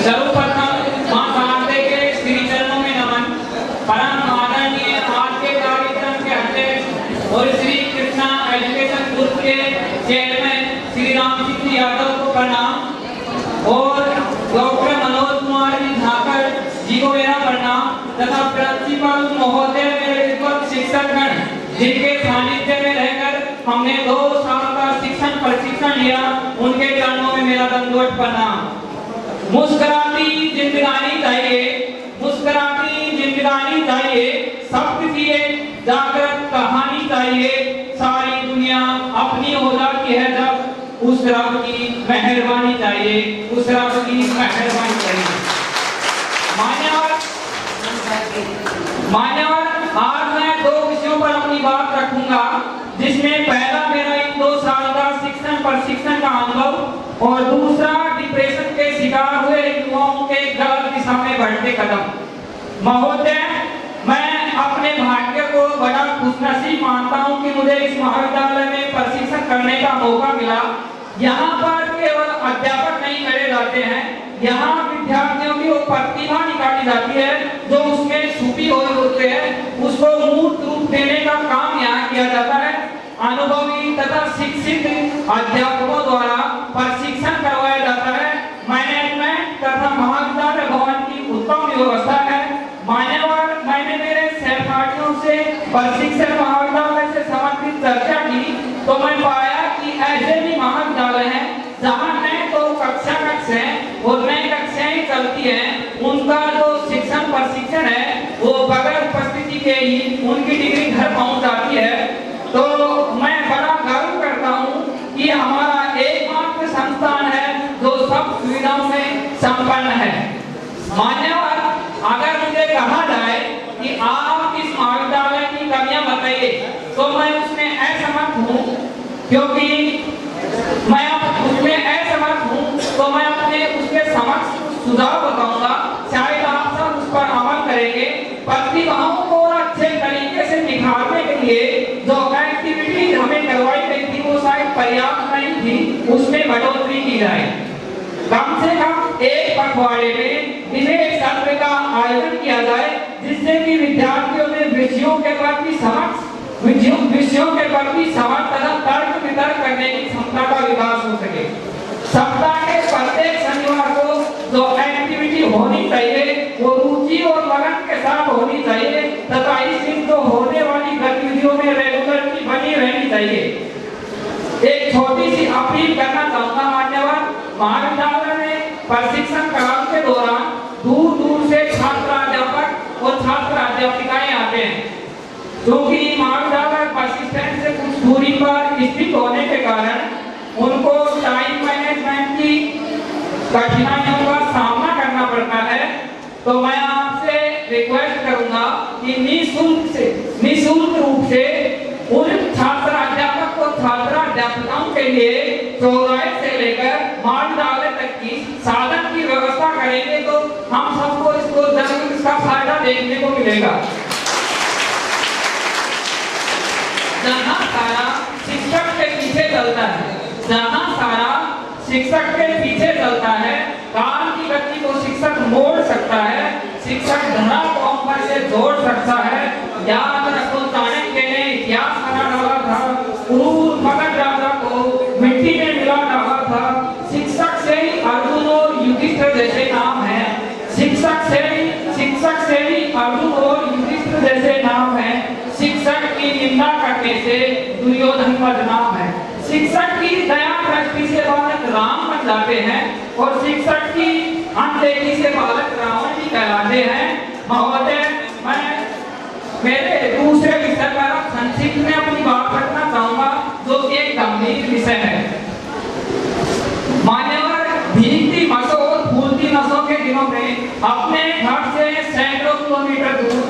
सर्वप्रथम मां शारदे के श्री चरणों में नमन। परम आदरणीय आज के कार्यक्रम के अध्यक्ष और श्री कृष्णा एजुकेशन ग्रुप के चेयरमैन श्री राम सिंह यादव को प्रणाम और डॉक्टर मनोज कुमार धाकर जी को मेरा प्रणाम तथा प्रिंसिपल महोदय मेरे विद्वत शिक्षकगण जिनके सानिध्य में रहकर हमने 2 साल का शिक्षण प्रशिक्षण लिया, उनके चरणों में मेरा दंडवत प्रणाम। मुस्कुराती जिंदगानी चाहिए, मुस्कुराती जिंदगानी चाहिए, सब की एक जागृत कहानी चाहिए। सारी दुनिया अपनी हो जाती है जब उस रब की मेहरबानी चाहिए, उस रब की मेहरबानी चाहिए। मान्यवर, आज मैं 2 विषयों पर अपनी बात रखूंगा, जिसमें पहला मेरा इन 2 साल का शिक्षण प्रशिक्षण का अनुभव और दूसरा डिप्रेशन के शिकार हुए युवाओं के गलत दिशा में बढ़ते कदम। महोदय, मैं अपने भाग्य को बड़ा खुशनसीब मानता हूं कि मुझे इस महाविद्यालय में प्रशिक्षण करने का मौका मिला। यहाँ पर केवल अध्यापक नहीं करे जाते हैं, यहाँ विद्यार्थियों की वो प्रतिभा निकाली जाती है जो उसमें छुपी हुई होती है, उसको मूर्त रूप देने का काम यहाँ किया जाता है। अनुभवी तथा शिक्षित अध्यापकों द्वारा प्रशिक्षण करवाया जाता है। मैनेजमेंट तथा महाविद्यालय भवन की उत्तम व्यवस्था है। मान्यवर, मैंने मेरे सहपाठियों से प्रशिक्षण महाविद्यालय से संबंधित चर्चा की तो मैं पाया कि ऐसे भी महाविद्यालय हैं जहाँ नए तो कक्षा हैं और नई कक्षाएं चलती हैं, उनका जो शिक्षण प्रशिक्षण है वो बगैर उपस्थिति के ही उनकी डिग्री घर पहुंच जाती है। तो मैं बड़ा गर्व करता हूं कि हमारा एकमात्र संस्थान है जो सब सुविधाओं में संपन्न है। मान्यवर, अगर मुझे कहा जाए कि आप इस महाविद्यालय की कमियां बताइए तो मैं उसमें असमर्थ हूं, क्योंकि मैं उसमें असमर्थ हूं तो मैं अपने उसके समक्ष सुझाव बताऊंगा, शायद आप सब उस पर अमल करेंगे। प्रतिभाओं को अच्छे तरीके से निखारने के लिए जो एक्टिविटी हमें करवाई गई थी वो शायद पर्याप्त नहीं थी, उसमें बढ़ोतरी की जाए। कम से कम एक पखवाड़े में डिबेट सत्र का आयोजन किया जाए, जिससे कि विद्यार्थियों में विषयों के प्रति समझ तथा तर्क वितर्क करने की क्षमता का विकास हो सके। सप्ताह के प्रत्येक शनिवार को जो एक्टिविटी होनी चाहिए वो रुचि और लगन के साथ होनी चाहिए तथा इस दिन तो होने वाली गतिविधियों में रेगुलरिटी बनी रहनी चाहिए। एक छोटी सी अपील करना चाहूंगा मान्यवर, महाविद्यालय में प्रशिक्षण काल के दौरान दूर दूर से छात्र अध्यापक और छात्र अध्यापिकाएं आते हैं, क्योंकि महाविद्यालय बस स्टैंड से कुछ दूरी पर स्थित होने के कारण उनको टाइम मैनेजमेंट की कठिनाइयों का सामना करना पड़ता है। तो मैं आपसे रिक्वेस्ट करूंगा कि निःशुल्क रूप से उन छात्र अध्यापक और छात्र अध्यापिकाओं के लिए चौराहे से लेकर महाविद्यालय तक की साधन की व्यवस्था करेंगे तो हम सबको इसको जरूर इसका फायदा देखने को मिलेगा। जहाँ सारा शिक्षक के पीछे चलता है, जहाँ सारा शिक्षक के पीछे चलता है, काल की गति को शिक्षक मोड़ सकता है, शिक्षक धरा को अंबर से जोड़ सकता है। याद रखो, चाणक्य ने इतिहास बना डाला था, क्रूर मगध राजा को मिट्टी में मिला डाला था। शिक्षक से ही अर्जुन और युधिष्ठिर जैसे नाम है, शिक्षक से ही अर्जुन और युधिष्ठिर जैसे नाम है। शिक्षक की निंदा करने से दुर्योधन बदनाम है। शिक्षक की दया दृष्टि से बालक राम बन जाते हैं और शिक्षक की अनदेखी से बालक रावण भी कहलाते हैं। महोदय, मैं मेरे दूसरे विषय पर संक्षिप्त में अपनी बात रखना चाहूंगा जो एक गंभीर विषय है। मान्यवर, भीगती मसों और फूलती नसों के दिनों में अपने घर से सैकड़ों किलोमीटर दूर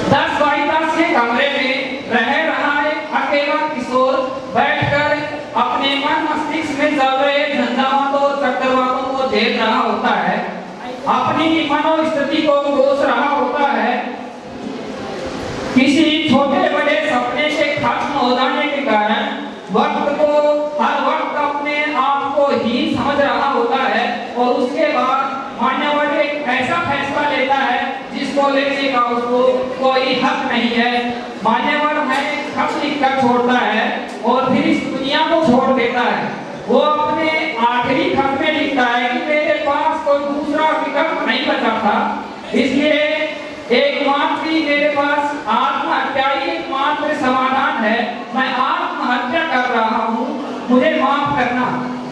10 बाई 10 के कमरे में रह रहा है अकेला किशोर बैठकर अपने मन मस्तिष्क में चल रहे झंझावातों और चक्रवातों को झेल रहा होता है, अपनी मनोस्थिति को कोस रहा होता है। किसी छोटे बड़े सपने के खत्म हो जाने के कारण वक्त को हर वक्त अपने आप को ही समझ रहा होता है और उसके बाद ऐसा फैसला लेता है जिसको लेने का उसको कोई हक नहीं है। मान्यवर मैं खत लिखकर छोड़ता है और फिर इस दुनिया को छोड़ देता है। वो अपने आखिरी खत में लिखता है कि मेरे पास कोई दूसरा विकल्प नहीं बचा था, इसलिए एकमात्र ही मेरे पास आत्महत्या ही एकमात्र समाधान है। मैं आत्महत्या कर रहा हूँ, मुझे माफ करना।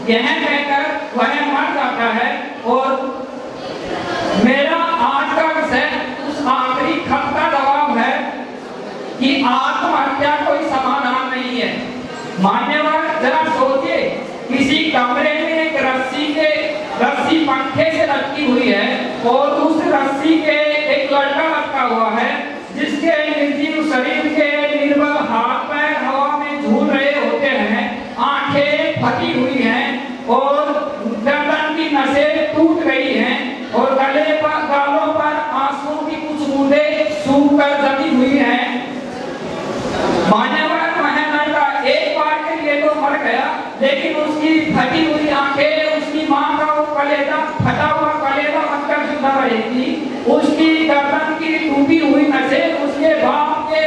यह कहकर वह मर जाता है। और मेरा आज का विषय उस आखिरी खत का जवाब है कि आत्महत्या कोई समाधान नहीं है। मान्यवर जरा सोचिए, किसी कमरे में एक रस्सी पंखे से लटकी हुई है और उस रस्सी के एक लड़का लटका हुआ है जिसके निर्जीव शरीर के निर्बल हाथ पैर हवा में झूल रहे होते हैं, आंखें फटी हुई हैं और गर्दन की नसें टूट गई हैं और गले पर गालों पर आंसुओं की कुछ बूंदें सूख कर जमी हुई हैं। मान्यवर एक बार के लिए तो मर गया, लेकिन उसकी फटी हुई आंखें, उसकी मां का वो कलेजा, फटा हुआ कलेजा बनकर जिंदा रहेगी। उसकी गर्दन की टूटी हुई नसें उसके बाप के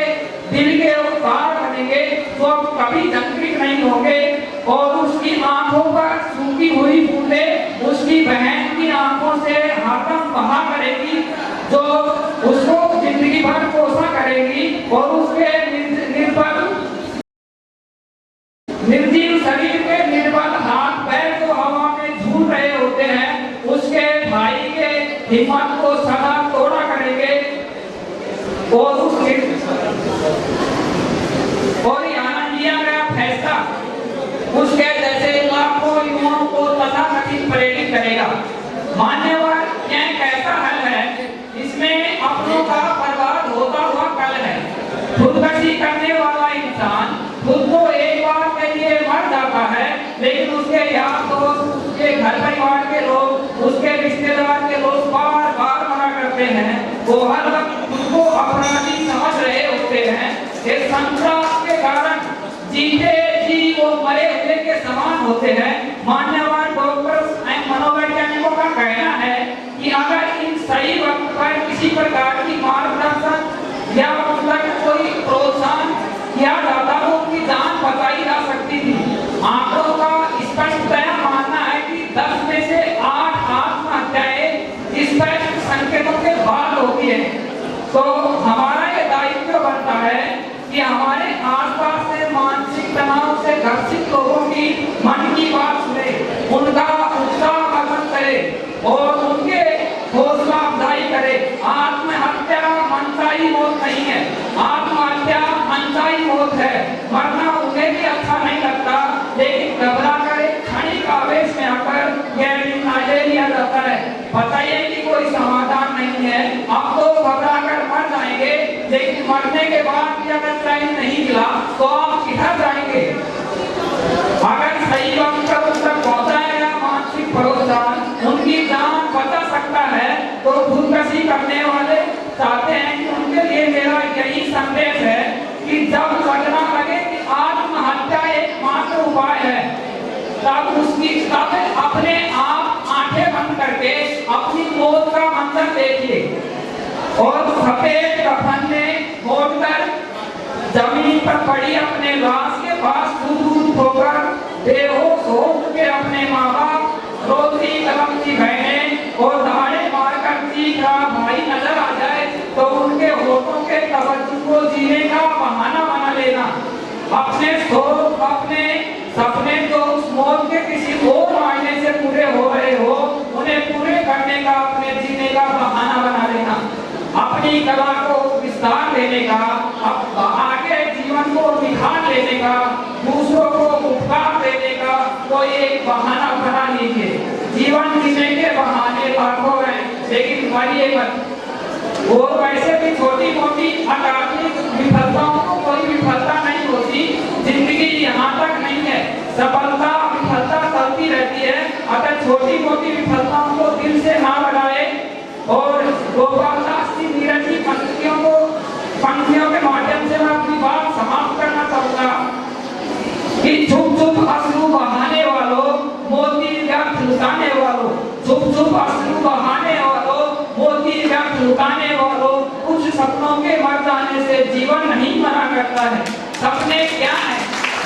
दिल के उद्धार बनेंगे जो कभी जंगलित नहीं होंगे। और उसकी आंखों पर सूखी हुई बूंदें उसकी बहन की आंखों से हरदम बहा करेगी, जो उसको जिंदगी भर पोषा करेगी। और उसके निर्जीव शरीर के निर्बल हाथ पैर जो हवा में झूल रहे होते हैं, उसके भाई के हिम्मत को सदा तोड़ा करेंगे। और यहाँ लिया गया फैसला उसके जैसे लाखों युवाओं को तथाकथित प्रेरित करेगा। मान्यवर यह कैसा हल है, इसमें अपनों का बर्बाद होता हुआ कल है। खुदकशी करने वाला इंसान खुद को एक बार के लिए मर जाता है, लेकिन उसके यार दोस्त, उसके घर परिवार के लोग, उसके रिश्तेदार के लोग बार बार मना करते हैं। वो हर वक्त खुद को अपराधी समझ रहे होते हैं। इस संसार के कारण जीते जी वो मरे हुए के समान होते हैं। मान्यवर डॉक्टर्स एवं मनोवैज्ञानिकों का कहना है कि अगर इन सही वक्त पर किसी प्रकार की मार्गदर्शन या मतलब कोई प्रोत्साहन किया जाता तो उनकी जान बचाई जा सकती थी। आंकड़ों का स्पष्टतया मानना है कि 10 में से 8 आत्महत्याएं स्पष्ट संकेतों के बाद होती है। तो हमारा ये दायित्व बनता है कि हमारे आसपास से मानसिक तनाव से ग्रसित लोगों की मन की बात सुने, उनका उत्साहवर्धन करे और उनके हौसला अफजाई करे। आत्महत्या मनचाही मौत नहीं है, आत्महत्या मनचाही मौत है। मरना उन्हें भी अच्छा नहीं लगता, लेकिन घबरा कर क्षणिक आवेश में आकर यह निर्णय ले लिया जाता है। बताइए कि कोई समाधान नहीं है, अब तो घबरा कर मर जाएंगे, लेकिन मरने के बाद भी अगर चैन नहीं मिला तो आप किधर जाएंगे? अगर सही वक्त पर उन तक पहुंचाएगा मानसिक प्रोत्साहन, उनकी जान बचा सकता है। तो खुदकशी करने वाले चाहते हैं कि उनके लिए मेरा यही संदेश है कि जब लगना लगे कि आत्महत्या एकमात्र उपाय है, तब अपने आप आंखें बंद करके अपनी मौत का मंजर देखिए और सफेद कफन में मोड़कर जमीन पर पड़ी अपने लाश के पास दूध होकर बेहोश हो चुके अपने माँ बाप, रोती कलमती बहनें और दहाड़े मारकर चीख रहा भाई नजर आ जाए तो उनके होठों के तवज्जुह को जीने का बहाना बना लेना। अपने सपने जो उस मौत के किसी और मायने से पूरे हो रहे हो, उन्हें पूरे करने का अपने जीने का बहाना बना लेना। अपनी कला को विस्तार देने का, आगे जीवन को निखार लेने का, दूसरों को उपकार देने का कोई एक बहाना बना लीजिए। जीवन जीने के बहाने लाखों हैं, लेकिन मरिए मत। और वैसे भी छोटी मोटी अकादमिक विफलताओं को कोई विफलता नहीं होती, जिंदगी यहाँ तक नहीं है, सफलता विफलता चलती रहती है। अगर छोटी मोटी विफलताओं को दिल से ना लगाए और गोपालदास की नीरज की पंक्तियों के माध्यम से मैं अपनी बात समाप्त करना चाहूंगा कि चुप चुप अश्रु बहाने वालों, मोती व्यर्थ लुटाने वालों, चुप चुप अश्रु बहाने वालों, भुगताने वालों, कुछ सपनों के मर जाने से जीवन नहीं मरा करता है। सपने क्या है?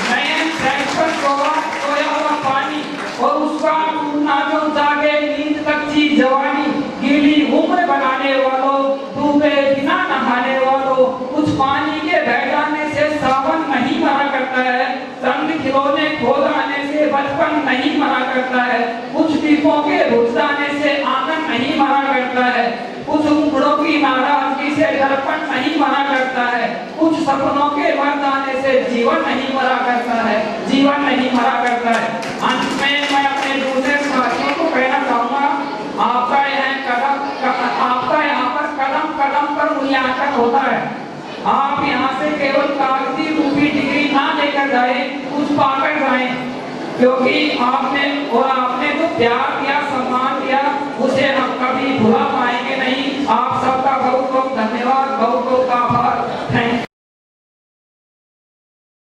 नयन पर सोया हुआ पानी और उसका टूटना जो जागे नींद कच्ची जवानी, गीली उम्र बनाने वालों, डूबे बिना नहाने वालों, कुछ पानी के बह जाने से सावन नहीं मरा करता है, रंग खिलौने खो जाने से बचपन नहीं मरा करता है, कुछ दीपों के बुझ जाने से आंगन नहीं मरा करता है, कुछ उम्रों की नाराजगी से दर्पण नहीं मरा करता है, कुछ सपनों के मर जाने से जीवन नहीं मरा करता है, जीवन नहीं मरा करता है। अंत में मैं अपने दूसरे साथियों को कहना चाहूंगा, आपका यहाँ पर कदम कदम पर मूल्यांकन होता है। आप यहाँ से केवल कागजी रूपी डिग्री ना लेकर जाए, कुछ पाकर जाए, क्योंकि आपने जो प्यार